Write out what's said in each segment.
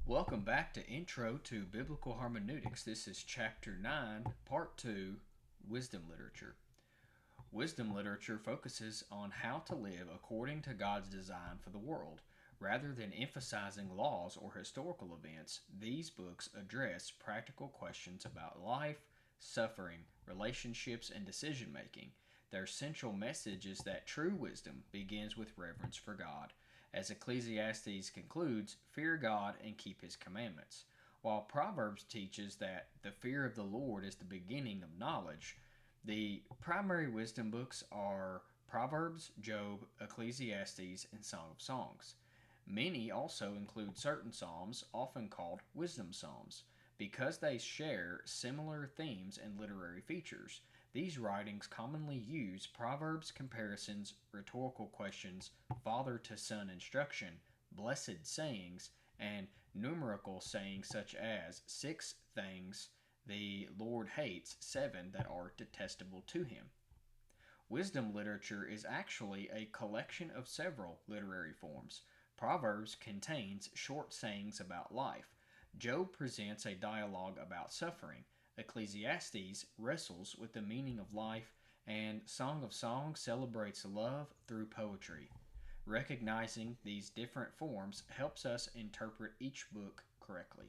Welcome back to Intro to Biblical Hermeneutics. This is Chapter 9, Part 2, Wisdom Literature. Wisdom literature focuses on how to live according to God's design for the world. Rather than emphasizing laws or historical events, these books address practical questions about life, suffering, relationships, and decision making. Their central message is that true wisdom begins with reverence for God. As Ecclesiastes concludes, fear God and keep his commandments. While Proverbs teaches that the fear of the Lord is the beginning of knowledge, the primary wisdom books are Proverbs, Job, Ecclesiastes, and Song of Songs. Many also include certain psalms, often called wisdom psalms, because they share similar themes and literary features. These writings commonly use proverbs, comparisons, rhetorical questions, father to son instruction, blessed sayings, and numerical sayings such as 6 things the Lord hates, 7 that are detestable to him. Wisdom literature is actually a collection of several literary forms. Proverbs contains short sayings about life. Job presents a dialogue about suffering. Ecclesiastes wrestles with the meaning of life, and Song of Songs celebrates love through poetry. Recognizing these different forms helps us interpret each book correctly.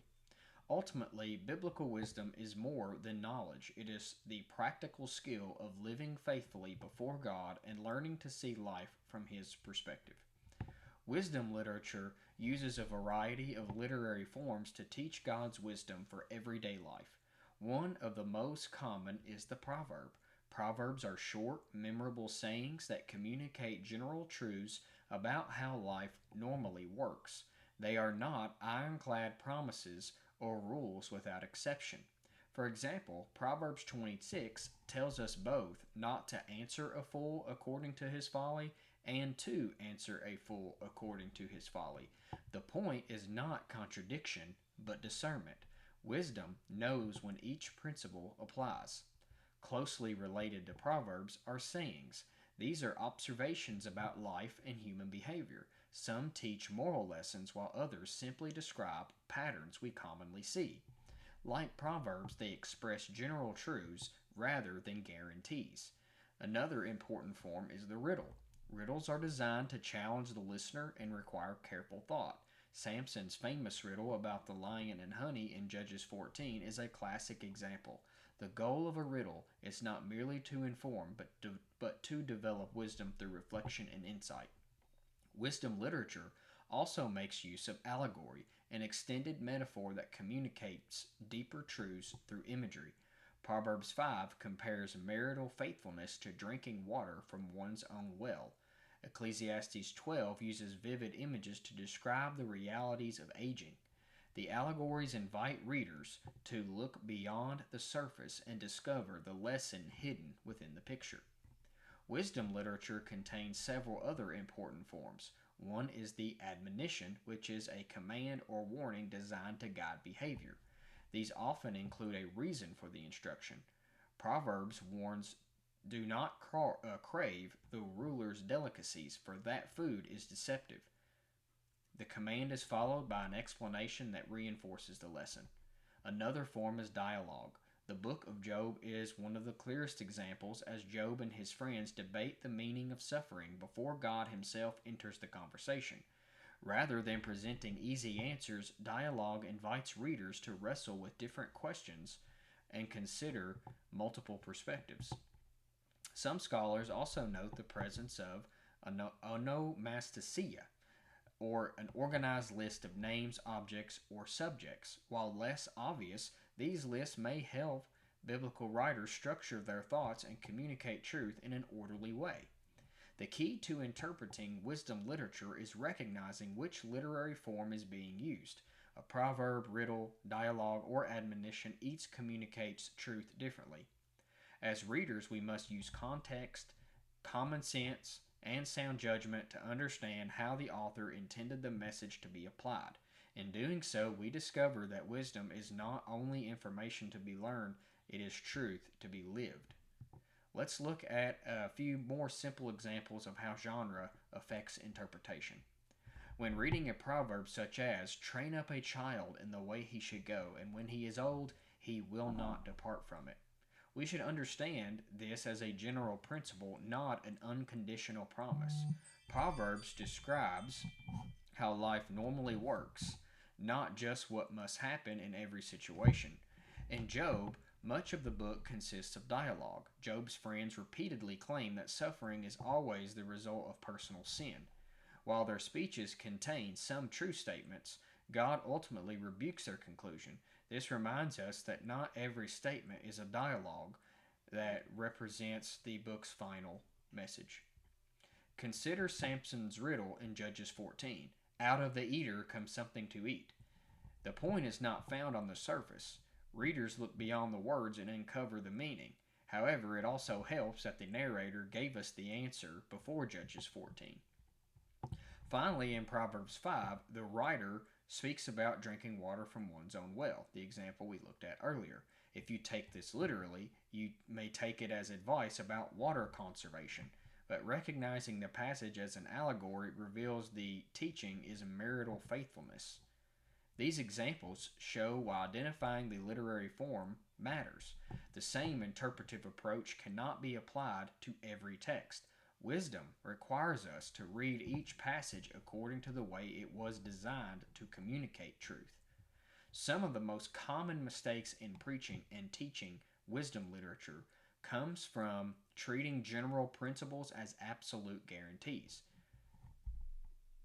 Ultimately, biblical wisdom is more than knowledge. It is the practical skill of living faithfully before God and learning to see life from His perspective. Wisdom literature uses a variety of literary forms to teach God's wisdom for everyday life. One of the most common is the proverb. Proverbs are short, memorable sayings that communicate general truths about how life normally works. They are not ironclad promises or rules without exception. For example, Proverbs 26 tells us both not to answer a fool according to his folly and to answer a fool according to his folly. The point is not contradiction, but discernment. Wisdom knows when each principle applies. Closely related to Proverbs are sayings. These are observations about life and human behavior. Some teach moral lessons while others simply describe patterns we commonly see. Like Proverbs, they express general truths rather than guarantees. Another important form is the riddle. Riddles are designed to challenge the listener and require careful thought. Samson's famous riddle about the lion and honey in Judges 14 is a classic example. The goal of a riddle is not merely to inform, but to develop wisdom through reflection and insight. Wisdom literature also makes use of allegory, an extended metaphor that communicates deeper truths through imagery. Proverbs 5 compares marital faithfulness to drinking water from one's own well. Ecclesiastes 12 uses vivid images to describe the realities of aging. The allegories invite readers to look beyond the surface and discover the lesson hidden within the picture. Wisdom literature contains several other important forms. One is the admonition, which is a command or warning designed to guide behavior. These often include a reason for the instruction. Proverbs warns, do not crave the ruler's delicacies, for that food is deceptive. The command is followed by an explanation that reinforces the lesson. Another form is dialogue. The book of Job is one of the clearest examples, as Job and his friends debate the meaning of suffering before God himself enters the conversation. Rather than presenting easy answers, dialogue invites readers to wrestle with different questions and consider multiple perspectives. Some scholars also note the presence of onomasticia, or an organized list of names, objects, or subjects. While less obvious, these lists may help biblical writers structure their thoughts and communicate truth in an orderly way. The key to interpreting wisdom literature is recognizing which literary form is being used. A proverb, riddle, dialogue, or admonition each communicates truth differently. As readers, we must use context, common sense, and sound judgment to understand how the author intended the message to be applied. In doing so, we discover that wisdom is not only information to be learned, it is truth to be lived. Let's look at a few more simple examples of how genre affects interpretation. When reading a proverb such as, train up a child in the way he should go, and when he is old, he will not depart from it. We should understand this as a general principle, not an unconditional promise. Proverbs describes how life normally works, not just what must happen in every situation. In Job, much of the book consists of dialogue. Job's friends repeatedly claim that suffering is always the result of personal sin. While their speeches contain some true statements, God ultimately rebukes their conclusion. This reminds us that not every statement is a dialogue that represents the book's final message. Consider Samson's riddle in Judges 14. Out of the eater comes something to eat. The point is not found on the surface. Readers look beyond the words and uncover the meaning. However, it also helps that the narrator gave us the answer before Judges 14. Finally, in Proverbs 5, the writer speaks about drinking water from one's own well, the example we looked at earlier. If you take this literally, you may take it as advice about water conservation, but recognizing the passage as an allegory reveals the teaching is marital faithfulness. These examples show why identifying the literary form matters. The same interpretive approach cannot be applied to every text. Wisdom requires us to read each passage according to the way it was designed to communicate truth. Some of the most common mistakes in preaching and teaching wisdom literature comes from treating general principles as absolute guarantees.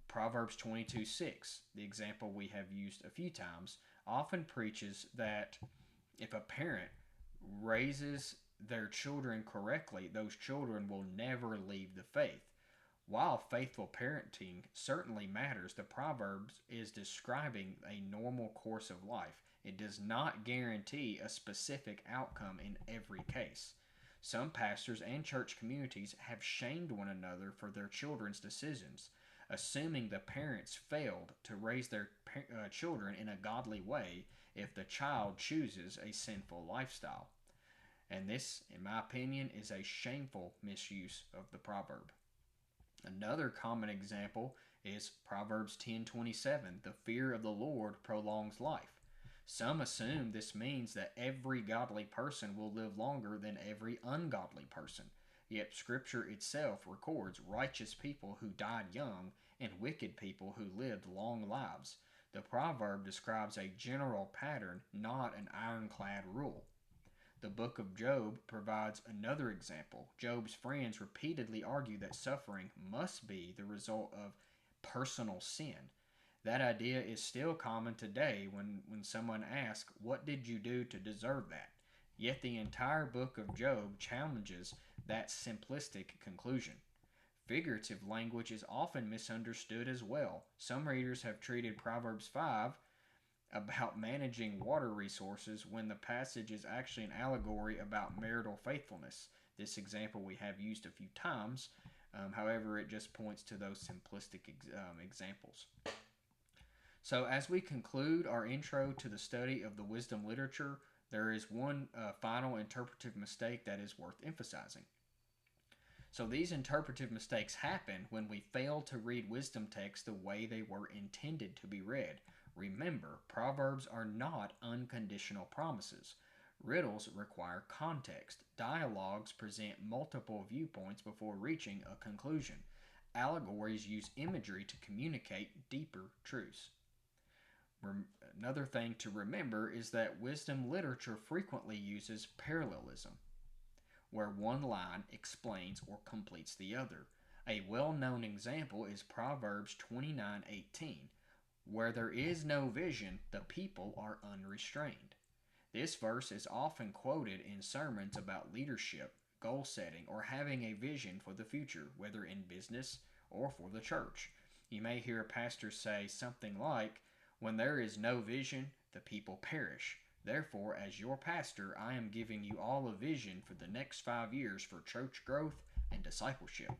Proverbs 22:6, the example we have used a few times, often preaches that if a parent raises their children correctly, those children will never leave the faith. While faithful parenting certainly matters, the Proverbs is describing a normal course of life. It does not guarantee a specific outcome in every case. Some pastors and church communities have shamed one another for their children's decisions, assuming the parents failed to raise their children in a godly way if the child chooses a sinful lifestyle. And this, in my opinion, is a shameful misuse of the proverb. Another common example is Proverbs 10:27, the fear of the Lord prolongs life. Some assume this means that every godly person will live longer than every ungodly person. Yet Scripture itself records righteous people who died young and wicked people who lived long lives. The proverb describes a general pattern, not an ironclad rule. The book of Job provides another example. Job's friends repeatedly argue that suffering must be the result of personal sin. That idea is still common today when someone asks, "What did you do to deserve that?" Yet the entire book of Job challenges that simplistic conclusion. Figurative language is often misunderstood as well. Some readers have treated Proverbs 5 about managing water resources when the passage is actually an allegory about marital faithfulness. This example we have used a few times, however, it just points to those simplistic examples. So, as we conclude our intro to the study of the wisdom literature, there is one final interpretive mistake that is worth emphasizing. So, these interpretive mistakes happen when we fail to read wisdom texts the way they were intended to be read. Remember, proverbs are not unconditional promises. Riddles require context. Dialogues present multiple viewpoints before reaching a conclusion. Allegories use imagery to communicate deeper truths. Another thing to remember is that wisdom literature frequently uses parallelism, where one line explains or completes the other. A well-known example is Proverbs 29:18. Where there is no vision, the people are unrestrained. This verse is often quoted in sermons about leadership, goal setting, or having a vision for the future, whether in business or for the church. You may hear a pastor say something like, "When there is no vision, the people perish. Therefore, as your pastor, I am giving you all a vision for the next 5 years for church growth and discipleship."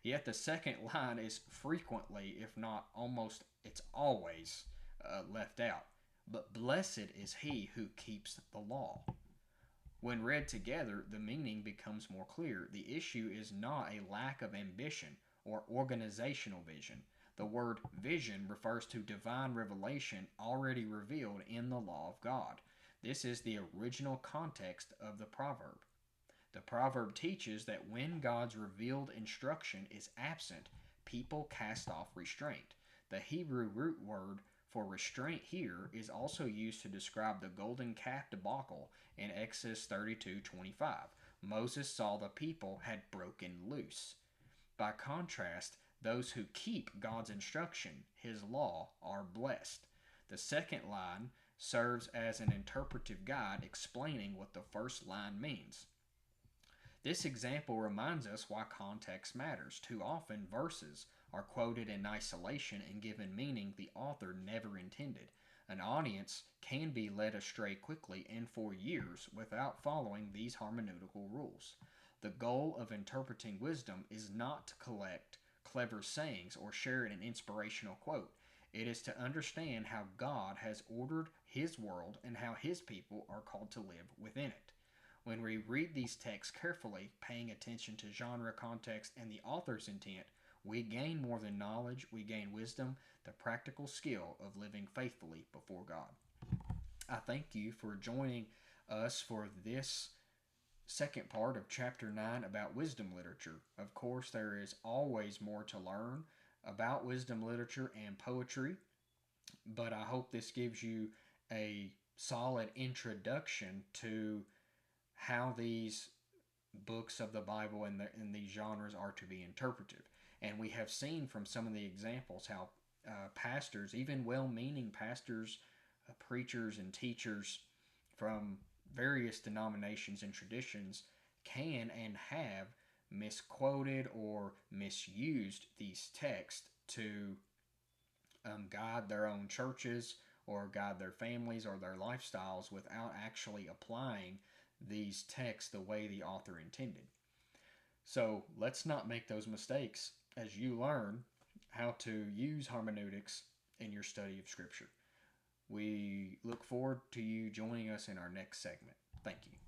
Yet the second line is frequently, if not almost, it's always left out. But blessed is he who keeps the law. When read together, the meaning becomes more clear. The issue is not a lack of ambition or organizational vision. The word vision refers to divine revelation already revealed in the law of God. This is the original context of the proverb. The proverb teaches that when God's revealed instruction is absent, people cast off restraint. The Hebrew root word for restraint here is also used to describe the golden calf debacle in Exodus 32:25. Moses saw the people had broken loose. By contrast, those who keep God's instruction, his law, are blessed. The second line serves as an interpretive guide explaining what the first line means. This example reminds us why context matters. Too often, verses are quoted in isolation and given meaning the author never intended. An audience can be led astray quickly and for years without following these hermeneutical rules. The goal of interpreting wisdom is not to collect clever sayings or share an inspirational quote. It is to understand how God has ordered his world and how his people are called to live within it. When we read these texts carefully, paying attention to genre, context, and the author's intent, we gain more than knowledge, we gain wisdom, the practical skill of living faithfully before God. I thank you for joining us for this second part of chapter 9 about wisdom literature. Of course, there is always more to learn about wisdom literature and poetry, but I hope this gives you a solid introduction to how these books of the Bible and these genres are to be interpreted. And we have seen from some of the examples how pastors, even well meaning pastors, preachers, and teachers from various denominations and traditions can and have misquoted or misused these texts to guide their own churches or guide their families or their lifestyles without actually applying these texts the way the author intended. So let's not make those mistakes as you learn how to use hermeneutics in your study of Scripture. We look forward to you joining us in our next segment. Thank you.